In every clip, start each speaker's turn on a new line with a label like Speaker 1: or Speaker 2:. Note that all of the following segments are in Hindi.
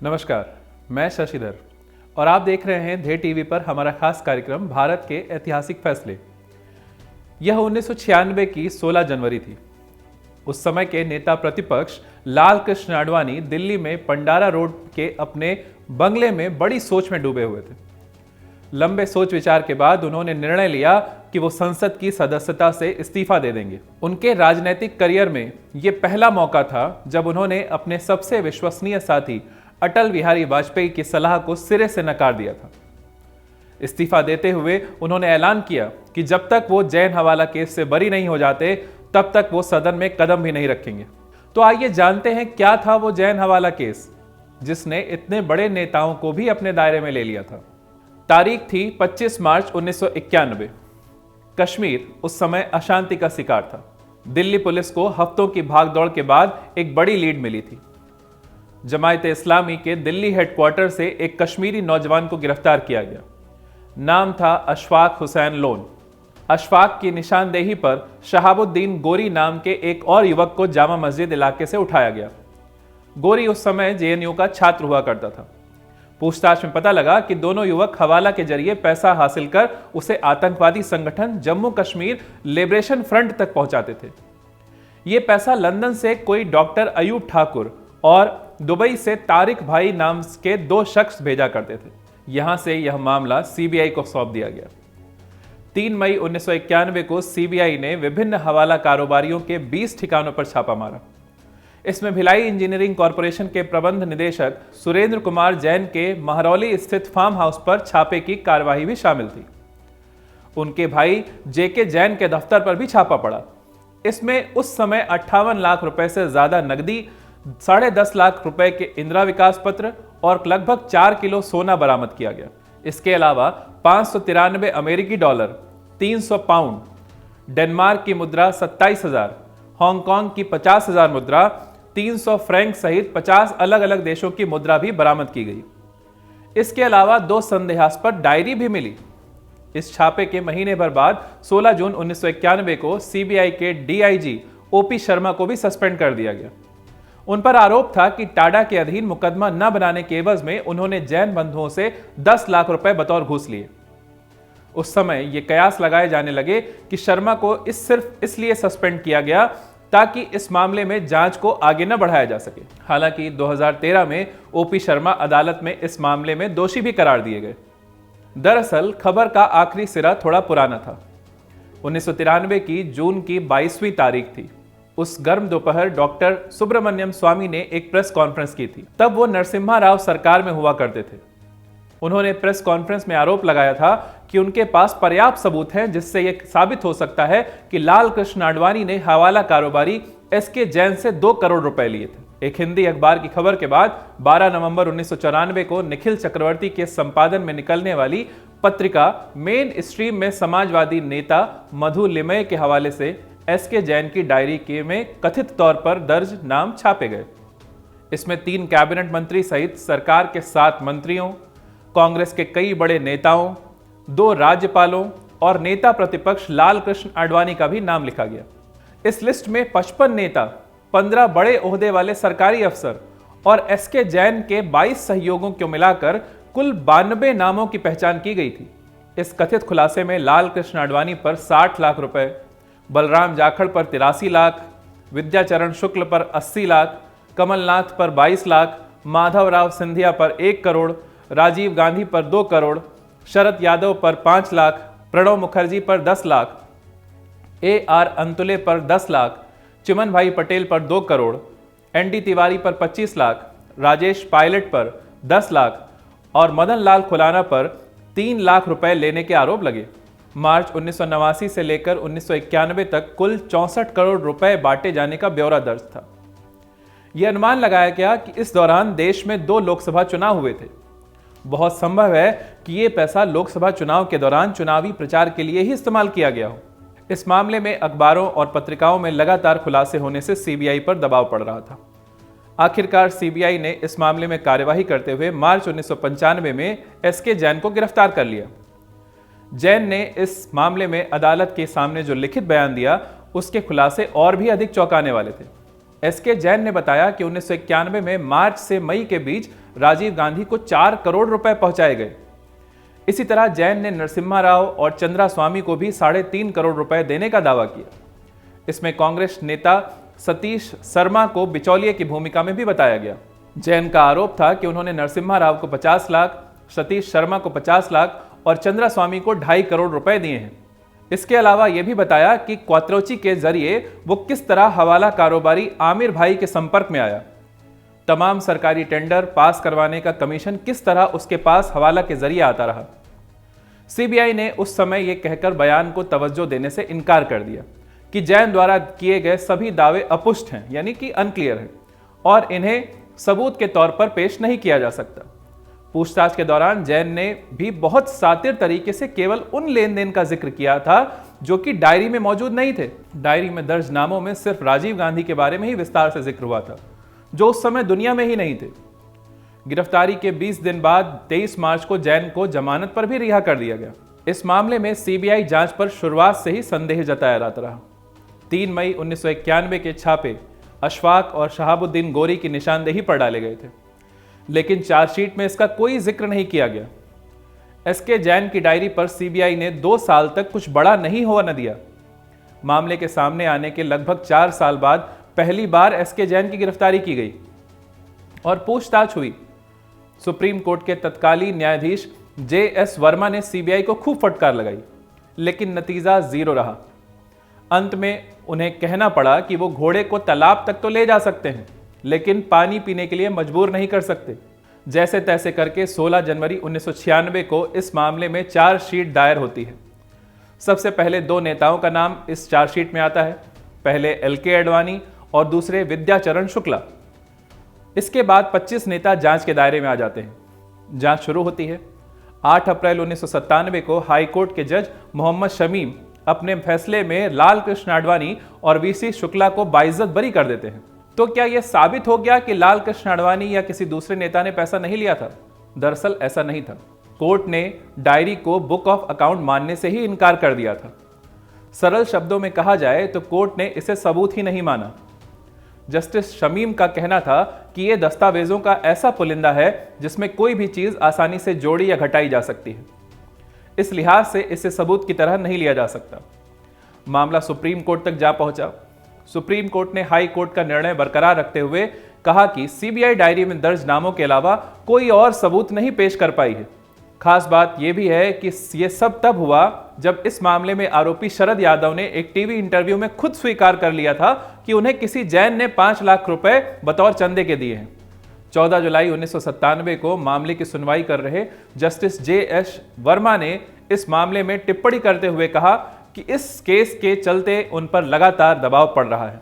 Speaker 1: नमस्कार, मैं शशिधर और आप देख रहे हैं धे टीवी पर हमारा खास कार्यक्रम भारत के ऐतिहासिक फैसले। यह 1996 की 16 जनवरी थी। उस समय के नेता प्रतिपक्ष लाल कृष्ण आडवाणी दिल्ली में पंडारा रोड के अपने बंगले में बड़ी सोच में डूबे हुए थे। लंबे सोच विचार के बाद उन्होंने निर्णय लिया कि वो संसद की सदस्यता से इस्तीफा दे देंगे। उनके राजनीतिक करियर में यह पहला मौका था जब उन्होंने अपने सबसे विश्वसनीय साथी अटल बिहारी वाजपेयी की सलाह को सिरे से नकार दिया था। इस्तीफा देते हुए उन्होंने ऐलान किया कि जब तक वो जैन हवाला केस से बरी नहीं हो जाते तब तक वो सदन में कदम भी नहीं रखेंगे। तो आइए जानते हैं क्या था वो जैन हवाला केस जिसने इतने बड़े नेताओं को भी अपने दायरे में ले लिया था। तारीख थी 25 मार्च 1991। कश्मीर उस समय अशांति का शिकार था। दिल्ली पुलिस को हफ्तों की भागदौड़ के बाद एक बड़ी लीड मिली थी। जमायत इस्लामी के दिल्ली हेडक्वार्टर से एक कश्मीरी नौजवान को गिरफ्तार किया गया। नाम था अशफाक हुसैन लोन। अशफाक की निशानदेही पर शहाबुद्दीन गोरी नाम के एक और युवक को जामा मस्जिद इलाके से उठाया गया। गोरी उस समय जेएनयू का छात्र हुआ करता था। पूछताछ में पता लगा कि दोनों युवक हवाला के जरिए पैसा हासिल कर उसे आतंकवादी संगठन जम्मू कश्मीर लिबरेशन फ्रंट तक पहुंचाते थे। यह पैसा लंदन से कोई डॉक्टर अयूब ठाकुर और दुबई से तारिक भाई नाम के दो शख्स भेजा करते थे। यहां से यह मामला सीबीआई को सौंप दिया गया। 3 मई 1991 को सीबीआई ने विभिन्न हवाला कारोबारियों के 20 ठिकानों पर छापा मारा। इसमें भिलाई इंजीनियरिंग कॉरपोरेशन के प्रबंध निदेशक सुरेंद्र कुमार जैन के महरौली स्थित फार्म हाउस पर छापे की कार्यवाही भी शामिल थी। उनके भाई जेके जैन के दफ्तर पर भी छापा पड़ा। इसमें उस समय 58 लाख रुपए से ज्यादा नकदी, 10.5 लाख रुपए के इंदिरा विकास पत्र और लगभग 4 किलो सोना बरामद किया गया। इसके अलावा 593 अमेरिकी डॉलर, 300 पाउंड, डेनमार्क की मुद्रा 27,000, हांगकांग की 50,000 मुद्रा, 300 फ्रैंक सहित 50 अलग अलग देशों की मुद्रा भी बरामद की गई। इसके अलावा 2 संदेहास्पद डायरी भी मिली। इस छापे के महीने भर बाद 16 जून 1991 को सीबीआई के डीआईजी ओपी शर्मा को भी सस्पेंड कर दिया गया। उन पर आरोप था कि टाडा के अधीन मुकदमा न बनाने के एवज में उन्होंने जैन बंधुओं से 10 लाख रुपए बतौर घूस लिए। उस समय ये कयास लगाए जाने लगे कि शर्मा को सिर्फ इसलिए सस्पेंड किया गया ताकि इस मामले में जांच को आगे न बढ़ाया जा सके। हालांकि 2013 में ओपी शर्मा अदालत में इस मामले में दोषी भी करार दिए गए। दरअसल खबर का आखिरी सिरा थोड़ा पुराना था। 1993 की जून की 22वीं तारीख थी। उस गर्म दोपहर डॉक्टर सुब्रमण्यम स्वामी ने एक प्रेस कॉन्फ्रेंस की थी। तब वो नरसिम्हा राव सरकार में हुआ करते थे। उन्होंने प्रेस कॉन्फ्रेंस में आरोप लगाया था कि उनके पास पर्याप्त सबूत हैं जिससे यह साबित हो सकता है कि लाल कृष्ण आडवाणी ने हवाला कारोबारी एसके जैन से 2 करोड़ रुपए लिए थे। एक हिंदी अखबार की खबर के बाद 12 नवंबर 1994 को निखिल चक्रवर्ती के संपादन में निकलने वाली पत्रिका मेन स्ट्रीम में समाजवादी नेता मधु लिमय के हवाले से एसके जैन की डायरी के में कथित तौर पर दर्ज नाम छापे गए। इसमें 3 कैबिनेट मंत्री सहित सरकार के 7 मंत्रियों, कांग्रेस के कई बड़े नेताओं, 2 राज्यपालों और नेता प्रतिपक्ष लाल कृष्ण आडवाणी का भी नाम लिखा गया। इस लिस्ट में 55 नेता, 15 बड़े ओहदे वाले सरकारी अफसर और एसके जैन के 22 सहयोगों को मिलाकर कुल 92 नामों की पहचान की गई थी। इस कथित खुलासे में लाल कृष्ण आडवाणी पर 60 लाख रुपए, बलराम जाखड़ पर 83 लाख, विद्याचरण शुक्ल पर 80 लाख, कमलनाथ पर 22 लाख, माधवराव सिंधिया पर 1 करोड़, राजीव गांधी पर 2 करोड़, शरद यादव पर 5 लाख, प्रणब मुखर्जी पर 10 लाख, AR अंतुले पर 10 लाख, चिमन भाई पटेल पर 2 करोड़, ND तिवारी पर 25 लाख, राजेश पायलट पर 10 लाख और मदन लाल खुलाना पर 3 लाख रुपए लेने के आरोप लगे। मार्च 1989 से लेकर 1991 तक कुल 64 करोड़ रुपए बांटे जाने का ब्यौरा दर्ज था। यह अनुमान लगाया गया कि इस दौरान देश में 2 लोकसभा चुनाव हुए थे। बहुत संभव है कि यह पैसा लोकसभा चुनाव के दौरान चुनावी प्रचार के लिए ही इस्तेमाल किया गया हो। इस मामले में अखबारों और पत्रिकाओं में लगातार खुलासे होने से सीबीआई पर दबाव पड़ रहा था। आखिरकार सीबीआई ने इस मामले में कार्यवाही करते हुए मार्च 1995 में एसके जैन को गिरफ्तार कर लिया। जैन ने इस मामले में अदालत के सामने जो लिखित बयान दिया उसके खुलासे और भी अधिक चौंकाने वाले थे। एसके जैन ने बताया कि 1991 में मार्च से मई के बीच राजीव गांधी को 4 करोड़ रुपए पहुंचाए गए। इसी तरह जैन ने नरसिम्हा राव और चंद्रा स्वामी को भी 3.5 करोड़ रुपए देने का दावा किया। इसमें कांग्रेस नेता सतीश शर्मा को बिचौलिए की भूमिका में भी बताया गया। जैन का आरोप था कि उन्होंने नरसिम्हा राव को 50 लाख, सतीश शर्मा को 50 लाख और चंद्रा स्वामी को 2.5 करोड़ रुपए दिए हैं। इसके अलावा यह भी बताया कि क्वात्रोची के जरिए वो किस तरह हवाला कारोबारी आमिर भाई के संपर्क में आया, तमाम सरकारी टेंडर पास करवाने का कमीशन किस तरह उसके पास हवाला के जरिए आता रहा। सीबीआई ने उस समय यह कहकर बयान को तवज्जो देने से इनकार कर दिया कि जैन द्वारा किए गए सभी दावे अपुष्ट हैं, यानी कि अनक्लियर हैं और इन्हें सबूत के तौर पर पेश नहीं किया जा सकता। पूछताछ के दौरान जैन ने भी बहुत सातिर तरीके से केवल उन लेन देन का जिक्र किया था जो कि डायरी में मौजूद नहीं थे। डायरी में दर्ज नामों में सिर्फ राजीव गांधी के बारे में ही विस्तार से जिक्र हुआ था, जो उस समय दुनिया में ही नहीं थे। गिरफ्तारी के 20 दिन बाद 23 मार्च को जैन को जमानत पर भी रिहा कर दिया गया। इस मामले में सीबीआई जांच पर शुरुआत से ही संदेह जताया जाता रहा। 3 मई 1991 के छापे अशफाक और शहाबुद्दीन गोरी की निशानदेही पर डाले गए थे, लेकिन चार्जशीट में इसका कोई जिक्र नहीं किया गया। एसके जैन की डायरी पर सीबीआई ने 2 साल तक कुछ बड़ा नहीं हुआ न दिया। मामले के सामने आने के लगभग 4 साल बाद पहली बार एसके जैन की गिरफ्तारी की गई और पूछताछ हुई। सुप्रीम कोर्ट के तत्कालीन न्यायाधीश JS वर्मा ने सीबीआई को खूब फटकार लगाई, लेकिन नतीजा 0 रहा। अंत में उन्हें कहना पड़ा कि वो घोड़े को तालाब तक तो ले जा सकते हैं, लेकिन पानी पीने के लिए मजबूर नहीं कर सकते। जैसे तैसे करके 16 जनवरी 1996 को इस मामले में चार्जशीट दायर होती है। सबसे पहले 2 नेताओं का नाम इस चार्जशीट में आता है, पहले LK आडवाणी और दूसरे विद्याचरण शुक्ला। इसके बाद 25 नेता जांच के दायरे में आ जाते हैं। जांच शुरू होती है। 8 अप्रैल 1997 को हाईकोर्ट के जज मोहम्मद शमीम अपने फैसले में लाल कृष्ण आडवाणी और VC शुक्ला को बाइज्जत बरी कर देते हैं। तो क्या यह साबित हो गया कि लाल कृष्ण आडवाणी या किसी दूसरे नेता ने पैसा नहीं लिया था? दरअसल ऐसा नहीं था। कोर्ट ने डायरी को बुक ऑफ अकाउंट मानने से ही इनकार कर दिया था। सरल शब्दों में कहा जाए तो कोर्ट ने इसे सबूत ही नहीं माना। जस्टिस शमीम का कहना था कि यह दस्तावेजों का ऐसा पुलिंदा है जिसमें कोई भी चीज आसानी से जोड़ी या घटाई जा सकती है। इस लिहाज से इसे सबूत की तरह नहीं लिया जा सकता। मामला सुप्रीम कोर्ट तक जा पहुंचा। सुप्रीम कोर्ट ने हाई कोर्ट का निर्णय बरकरार रखते हुए कहा कि सीबीआई डायरी में दर्ज नामों के अलावा कोई और सबूत नहीं पेश कर पाई है। खास बात यह भी है कि यह सब तब हुआ जब इस मामले में आरोपी शरद यादव ने एक टीवी इंटरव्यू में खुद स्वीकार कर लिया था कि उन्हें किसी जैन ने 5 लाख रुपए बतौर चंदे के दिए हैं। 14 जुलाई 1997 को मामले की सुनवाई कर रहे जस्टिस JS वर्मा ने इस मामले में टिप्पणी करते हुए कहा कि इस केस के चलते उन पर लगातार दबाव पड़ रहा है।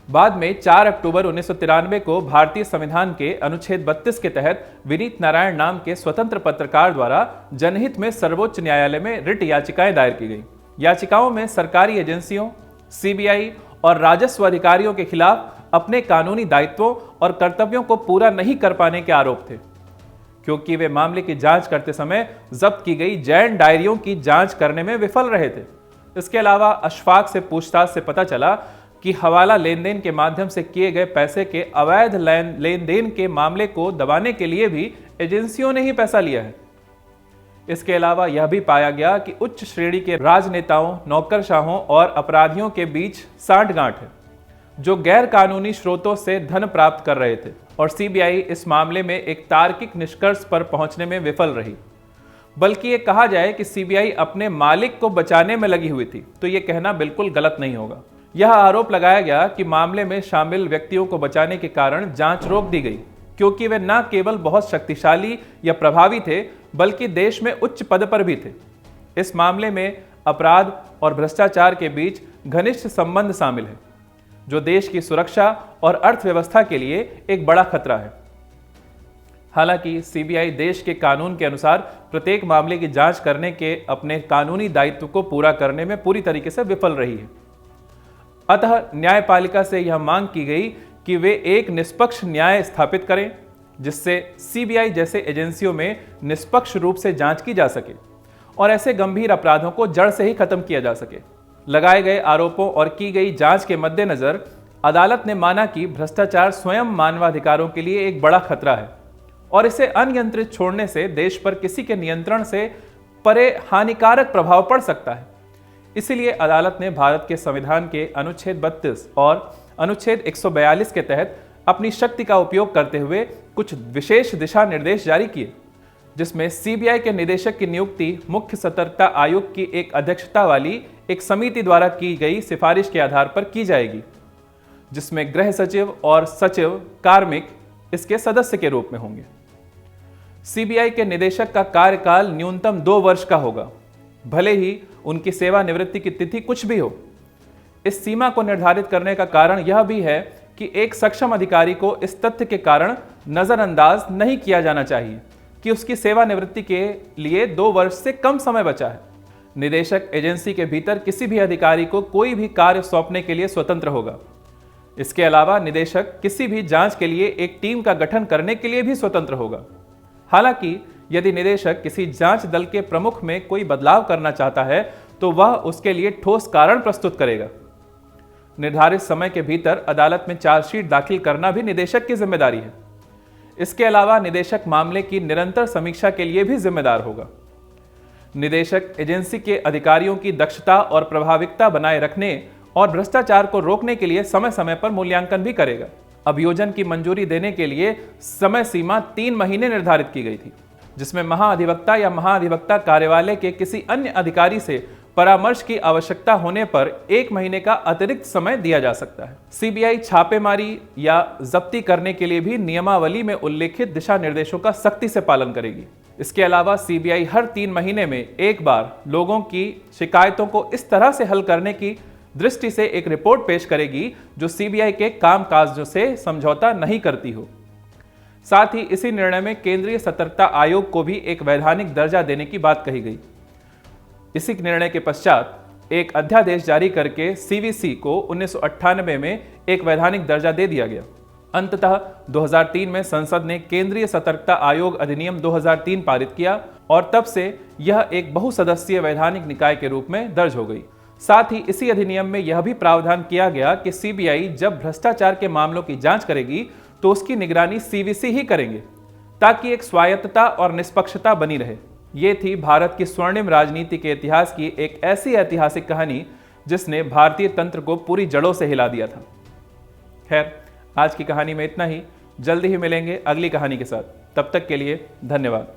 Speaker 1: बाद में 4 अक्टूबर 1993 को भारतीय संविधान के अनुच्छेद 32 के तहत विनीत नारायण नाम के स्वतंत्र पत्रकार द्वारा जनहित में सर्वोच्च न्यायालय में रिट याचिकाएं दायर की गई। याचिकाओं में सरकारी एजेंसियों, सीबीआई और राजस्व अधिकारियों के खिलाफ अपने कानूनी दायित्वों और कर्तव्यों को पूरा नहीं कर पाने के आरोप थे, क्योंकि वे मामले की जांच करते समय जब्त की गई जैन डायरियों की जांच करने में विफल रहे थे। इसके अलावा अशफाक से पूछताछ से पता चला कि हवाला लेन देन के माध्यम से किए गए पैसे के अवैध लेन देन के मामले को दबाने के लिए भी एजेंसियों ने ही पैसा लिया है। इसके अलावा यह भी पाया गया कि उच्च श्रेणी के राजनेताओं, नौकरशाहों और अपराधियों के बीच सांठगांठ है, जो गैर कानूनी स्रोतों से धन प्राप्त कर रहे थे, और सीबीआई इस मामले में एक तार्किक निष्कर्ष पर पहुंचने में विफल रही। बल्कि ये कहा जाए कि सीबीआई अपने मालिक को बचाने में लगी हुई थी, तो ये कहना बिल्कुल गलत नहीं होगा। यह आरोप लगाया गया कि मामले में शामिल व्यक्तियों को बचाने के कारण जांच रोक दी गई, क्योंकि वे न केवल बहुत शक्तिशाली या प्रभावी थे, बल्कि देश में उच्च पद पर भी थे। इस मामले में अपराध और भ्रष्टाचार के बीच घनिष्ठ संबंध शामिल है, जो देश की सुरक्षा और अर्थव्यवस्था के लिए एक बड़ा खतरा है। हालांकि सीबीआई देश के कानून के अनुसार प्रत्येक मामले की जांच करने के अपने कानूनी दायित्व को पूरा करने में पूरी तरीके से विफल रही है। अतः न्यायपालिका से यह मांग की गई कि वे एक निष्पक्ष न्याय स्थापित करें, जिससे सीबीआई जैसे एजेंसियों में निष्पक्ष रूप से जांच की जा सके और ऐसे गंभीर अपराधों को जड़ से ही खत्म किया जा सके। लगाए गए आरोपों और की गई जांच के मद्देनजर अदालत ने माना कि भ्रष्टाचार स्वयं मानवाधिकारों के लिए एक बड़ा खतरा है और इसे अनियंत्रित छोड़ने से देश पर किसी के नियंत्रण से परे हानिकारक प्रभाव पड़ सकता है। इसीलिए अदालत ने भारत के संविधान के अनुच्छेद 32 और अनुच्छेद 142 के तहत अपनी शक्ति का उपयोग करते हुए कुछ विशेष दिशा निर्देश जारी किए, जिसमें सीबीआई के निदेशक की नियुक्ति मुख्य सतर्कता आयोग की एक अध्यक्षता वाली एक समिति द्वारा की गई सिफारिश के आधार पर की जाएगी, जिसमें गृह सचिव और सचिव कार्मिक इसके सदस्य के रूप में होंगे। सीबीआई के निदेशक का कार्यकाल न्यूनतम 2 वर्ष का होगा, भले ही उनकी सेवानिवृत्ति की तिथि कुछ भी हो। इस सीमा को निर्धारित करने का कारण यह भी है कि एक सक्षम अधिकारी को इस तथ्य के कारण नजरअंदाज नहीं किया जाना चाहिए कि उसकी सेवानिवृत्ति के लिए 2 वर्ष से कम समय बचा है। निदेशक एजेंसी के भीतर किसी भी अधिकारी को कोई भी कार्य सौंपने के लिए स्वतंत्र होगा। इसके अलावा निदेशक किसी भी जांच के लिए एक टीम का गठन करने के लिए भी स्वतंत्र होगा। हालांकि यदि निदेशक किसी जांच दल के प्रमुख में कोई बदलाव करना चाहता है तो वह उसके लिए ठोस कारण प्रस्तुत करेगा। निर्धारित समय के भीतर अदालत में चार्जशीट दाखिल करना भी निदेशक की जिम्मेदारी है। इसके अलावा निदेशक मामले की निरंतर समीक्षा के लिए भी जिम्मेदार होगा। निदेशक एजेंसी के अधिकारियों की दक्षता और प्रभाविकता बनाए रखने और भ्रष्टाचार को रोकने के लिए समय समय पर मूल्यांकन भी करेगा। अभियोजन की मंजूरी देने के लिए समय सीमा 3 महीने निर्धारित की गई थी, जिसमें महाअधिवक्ता या महाअधिवक्ता कार्यालय के किसी अन्य अधिकारी से परामर्श की आवश्यकता होने पर 1 महीने का अतिरिक्त समय दिया जा सकता है। सीबीआई छापेमारी या जब्ती करने के लिए भी नियमावली में उल्लेखित दिशा निर्देशों का सख्ती से पालन करेगी। इसके अलावा सीबीआई हर 3 महीने में एक बार लोगों की शिकायतों को इस तरह से हल करने की दृष्टि से एक रिपोर्ट पेश करेगी जो सीबीआई के कामकाज से समझौता नहीं करती हो। साथ ही इसी निर्णय में केंद्रीय सतर्कता आयोग को भी एक वैधानिक दर्जा देने की बात कही गई। इसी निर्णय के पश्चात एक अध्यादेश जारी करके सीवीसी को 1998 में एक वैधानिक दर्जा दे दिया गया। अंततः 2003 में संसद ने केंद्रीय सतर्कता आयोग अधिनियम 2003 पारित किया और तब से यह एक बहुसदस्यीय वैधानिक निकाय के रूप में दर्ज हो गई। साथ ही इसी अधिनियम में यह भी प्रावधान किया गया कि सीबीआई जब भ्रष्टाचार के मामलों की जांच करेगी तो उसकी निगरानी सीवीसी ही करेंगे, ताकि एक स्वायत्तता और निष्पक्षता बनी रहे। ये थी भारत की स्वर्णिम राजनीति के इतिहास की एक ऐसी ऐतिहासिक कहानी जिसने भारतीय तंत्र को पूरी जड़ों से हिला दिया था। खैर, आज की कहानी में इतना ही। जल्दी ही मिलेंगे अगली कहानी के साथ। तब तक के लिए धन्यवाद।